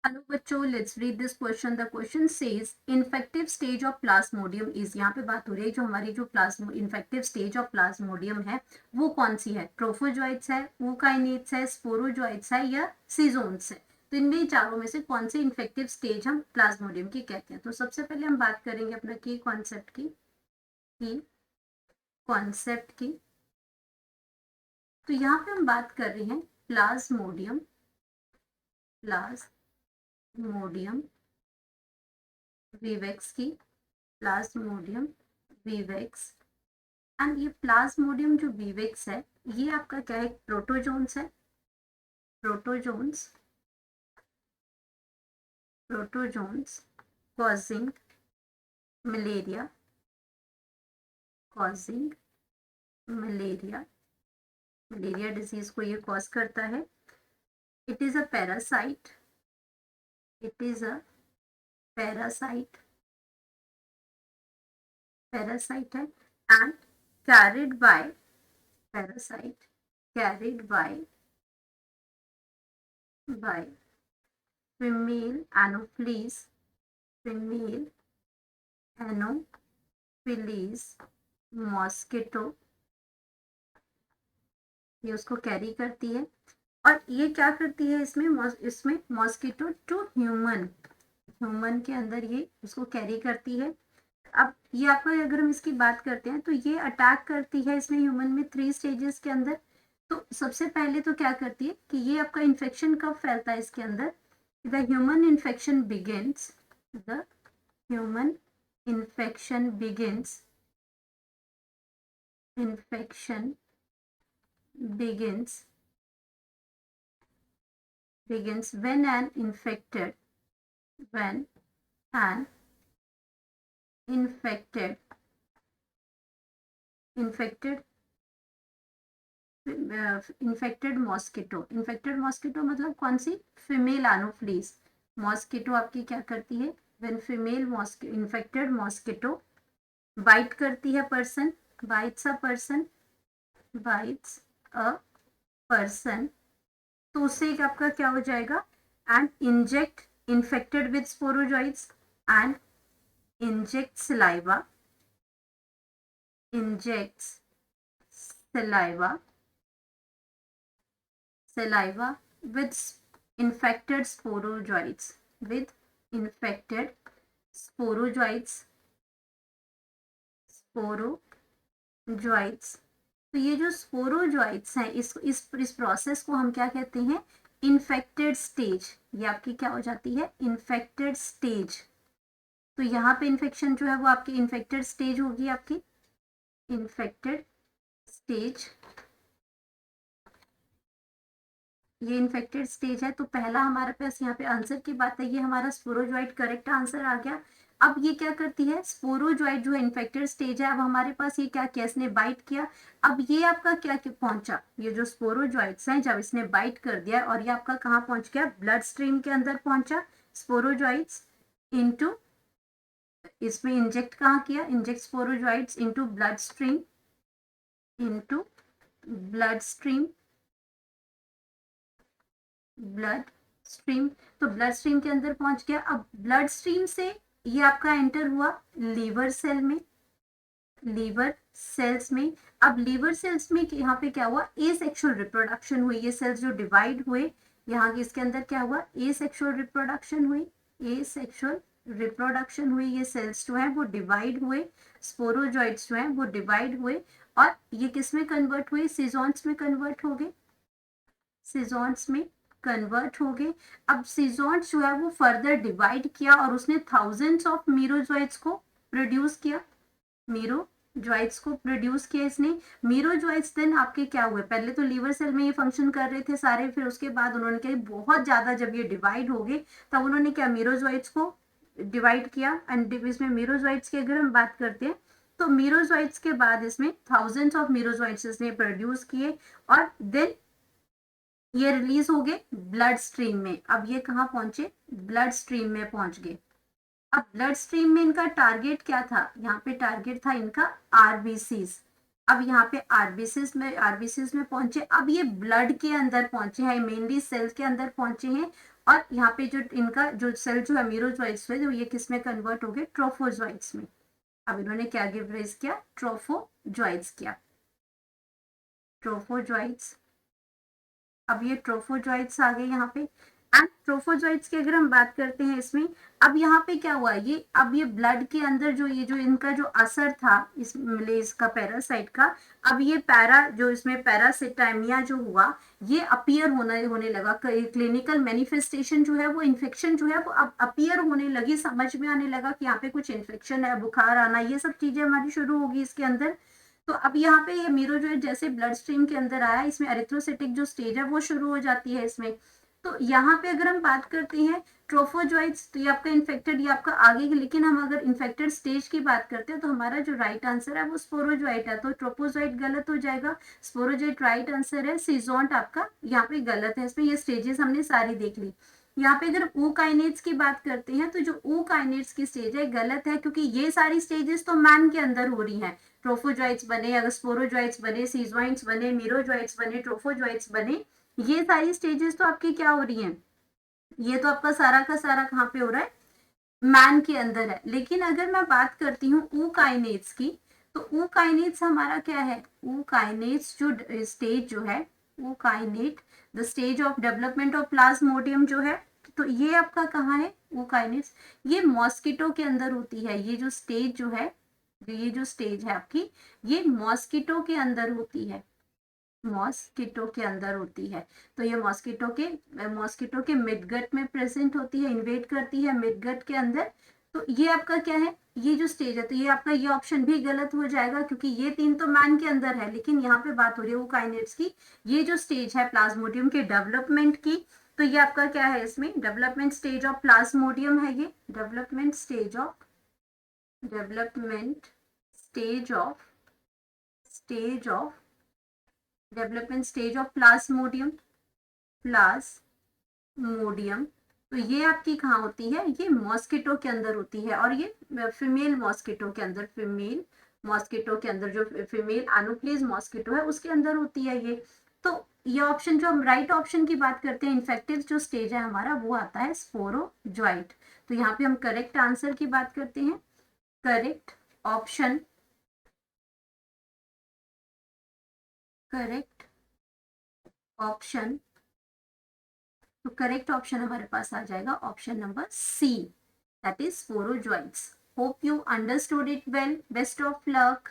Hello बच्चों, let's read this question. The question says infective stage of Plasmodium is, यहाँ पे बात हो रही है जो हमारी जो प्लाज्मो इन्फेक्टिव स्टेज ऑफ प्लाज्मोडियम है वो कौन सी है। ट्रोफोजोइट्स है, यूकाइनेट्स है, स्पोरोजोइट्स है या सीजोन्स है। तो इनमें चारों में से कौन सी इन्फेक्टिव स्टेज हम प्लाज्मोडियम की कहते हैं। तो सबसे पहले हम बात करेंगे अपना की कॉन्सेप्ट की। तो यहाँ पे हम बात कर रहे हैं प्लाज्मोडियम विवेक्स की। प्लाज्मोडियम विवेक्स एंड ये प्लाज्मोडियम जो विवेक्स है ये आपका क्या है, प्रोटोजोन्स है। Protozoans protozoans causing malaria causing malaria malaria disease को ये कॉज करता है। It is a parasite it is a parasite parasite है and carried by parasite carried by female Anopheles female Anopheles mosquito, ये उसको कैरी करती है। और ये क्या करती है, इसमें मॉस्किटो टू ह्यूमन के अंदर ये उसको कैरी करती है। अब ये आपका अगर हम इसकी बात करते हैं तो ये अटैक करती है इसमें ह्यूमन में 3 स्टेजेस के अंदर। तो सबसे पहले तो क्या करती है कि ये आपका इन्फेक्शन कब फैलता है इसके अंदर, the human infection begins the human infection begins when an infected infected infected mosquito मतलब कौन सी, फीमेल एनोफ्लीज मॉस्किटो आपकी क्या करती है, when female infected mosquito bite करती है पर्सन बाइट्स अ पर्सन, तो उससे आपका क्या हो जाएगा, and inject infected with sporozoites and inject saliva with infected sporozoites तो ये जो स्पोरोजॉइट्स हैं इस प्रोसेस को हम क्या कहते हैं, इन्फेक्टेड स्टेज। ये आपकी क्या हो जाती है, इन्फेक्टेड स्टेज। तो यहाँ पे इन्फेक्शन जो है वो आपकी इन्फेक्टेड स्टेज होगी, आपकी इन्फेक्टेड स्टेज। ये इन्फेक्टेड स्टेज है। तो पहला हमारे पास यहाँ पे आंसर की बात है, ये हमारा स्पोरोजॉइट करेक्ट आंसर आ गया। अब ये क्या करती है, स्पोरोजॉइट जो है इन्फेक्टेड स्टेज है। अब हमारे पास ये क्या किया, इसने बाइट किया। अब ये आपका क्या पहुंचा, ये जो स्पोरोजॉइट्स हैं जब इसने बाइट कर दिया और ये आपका कहाँ पहुंच गया, ब्लड स्ट्रीम के अंदर पहुंचा। स्पोरोजॉइट्स इनटू, इसमें इंजेक्ट कहाँ किया, inject sporozoites into blood stream blood stream. तो ब्लड स्ट्रीम के अंदर पहुंच गया। अब ब्लड स्ट्रीम से ये आपका एंटर हुआ लीवर सेल्स में। अब लीवर सेल्स में यहाँ पे क्या हुआ, ए सेक्सुअल रिप्रोडक्शन हुई। ये सेल्स जो डिवाइड हुए यहाँ के इसके अंदर क्या हुआ, ए सेक्सुअल रिप्रोडक्शन हुई। ये सेल्स जो है वो डिवाइड हुए, स्पोरोजॉइट्स जो है वो डिवाइड हुए और ये किस में कन्वर्ट हुए, सीजोन्स में कन्वर्ट हो गए अब सीजोन्स जो है वो फर्दर डिवाइड किया और उसने थाउजेंड्स ऑफ मीरोजॉइट्स को प्रोड्यूस किया इसने। मीरोजॉइट्स देन आपके क्या हुए, पहले तो लीवर सेल में ये फंक्शन कर रहे थे सारे, फिर उसके बाद उन्होंने क्या, बहुत ज्यादा जब ये डिवाइड हो गए तब उन्होंने क्या, मीरोजॉइट्स को डिवाइड किया। एंड इसमें मीरोजॉइट्स की अगर हम बात करते हैं तो मीरोजॉइट्स के बाद इसमें थाउजेंड्स ऑफ मीरोजॉइट्स इसने प्रोड्यूस किए और देन ये रिलीज हो गए ब्लड स्ट्रीम में। अब ये कहाँ पहुंचे, ब्लड स्ट्रीम में पहुंच गए। अब ब्लड स्ट्रीम में इनका टारगेट क्या था, यहाँ पे टारगेट था इनका आरबीसीज। अब यहाँ पे आरबीसीज में पहुंचे, अब ये ब्लड के अंदर पहुंचे हैं, मेनली सेल के अंदर पहुंचे हैं, और यहाँ पे जो इनका जो सेल जो अमीरोजोइट्स हुए, जो ये किस में कन्वर्ट हो गए, ट्रोफोजोइट्स में। अब इन्होंने क्या गिव राइज किया, ट्रोफोजोइट्स किया, ट्रोफोजोइट्स। अब ये ट्रोफोजोइट्स आ गए यहाँ पे। एंड ट्रोफोजोइट्स की अगर हम बात करते हैं इसमें, अब यहाँ पे क्या हुआ, ये अब ये ब्लड के अंदर जो ये जो इनका जो असर था इस मिलेज का, पैरासाइट का, अब ये जो इसमें पैरासिटाइमिया जो हुआ, ये अपीयर होने लगा, क्लिनिकल मैनिफेस्टेशन जो है वो, इन्फेक्शन जो है वो अब अपीयर होने लगी, समझ में आने लगा कि यहाँ पे कुछ इन्फेक्शन है, बुखार आना, ये सब चीजें हमारी शुरू होगी इसके अंदर। तो अब यहाँ पे ये मीरोजोइड जैसे ब्लड स्ट्रीम के अंदर आया, इसमें एरिथ्रोसाइटिक जो स्टेज है वो शुरू हो जाती है इसमें। तो यहाँ पे अगर हम बात करते हैं ट्रोफोजोइट्स, तो ये आपका इन्फेक्टेड, ये आपका आगे, लेकिन हम अगर इन्फेक्टेड स्टेज की बात करते हैं तो हमारा जो राइट आंसर है वो स्पोरोजोइट है, तो ट्रोफोजोइट गलत हो जाएगा, स्पोरोजोइट राइट आंसर है, सीजोंट आपका यहाँ पे गलत है। इसमें ये स्टेजेस हमने सारी देख ली। यहाँ पे अगर ऊकाइनेट्स की बात करते हैं तो जो ऊकाइनेट्स की स्टेज है गलत है, क्योंकि ये सारी स्टेजेस तो मैन के अंदर हो रही हैं। ट्रोफोजोइट्स बने, अगर स्पोरोजोइट्स बने, सीजोइट्स बने, मीरोजोइट्स बने, ट्रोफोजोइट्स बने, ये सारी स्टेजेस तो आपकी क्या हो रही हैं, ये तो आपका सारा का सारा कहाँ पे हो रहा है, मैन के अंदर है। लेकिन अगर मैं बात करती हूँ ऊकाइनेट्स की, तो ऊकाइनेट्स हमारा क्या है, ऊकाइनेट्स जो स्टेज जो है, ookinete the stage of development of plasmodium जो है, तो ये आपका कहाँ है ऊकाइनेट्स, ये मॉस्किटो के अंदर होती है। ये जो स्टेज जो है, ये जो स्टेज है आपकी, ये मॉस्किटो के अंदर होती है, मॉस्किटो के अंदर होती है। तो ये मॉस्किटो के मिडगट में प्रेजेंट होती है, इन्वेड करती है मिडगट के अंदर। तो ये आपका क्या है, ये जो स्टेज है, तो ये आपका ये ऑप्शन भी गलत हो जाएगा, क्योंकि ये तीन तो मैन के अंदर है, लेकिन यहाँ पे बात हो रही है ऊकाइनेट्स की, ये जो स्टेज है प्लाज्मोडियम के डेवलपमेंट की, तो ये आपका क्या है, इसमें डेवलपमेंट स्टेज ऑफ प्लाज्मोडियम है, ये development stage of stage of development stage of Plasmodium. तो ये आपकी कहाँ होती है, ये मॉस्किटो के अंदर होती है, और ये फीमेल मॉस्किटो के अंदर, जो फीमेल एनोप्लीज मॉस्किटो है उसके अंदर होती है ये। तो ये ऑप्शन, जो हम राइट ऑप्शन की बात करते हैं, इन्फेक्टिव जो स्टेज है हमारा, वो आता है स्पोरोजोइट। तो यहाँ पे हम करेक्ट आंसर की बात करते हैं, करेक्ट ऑप्शन तो करेक्ट ऑप्शन हमारे पास आ जाएगा option number C, that is sporozoites. Hope you understood it well, best of luck.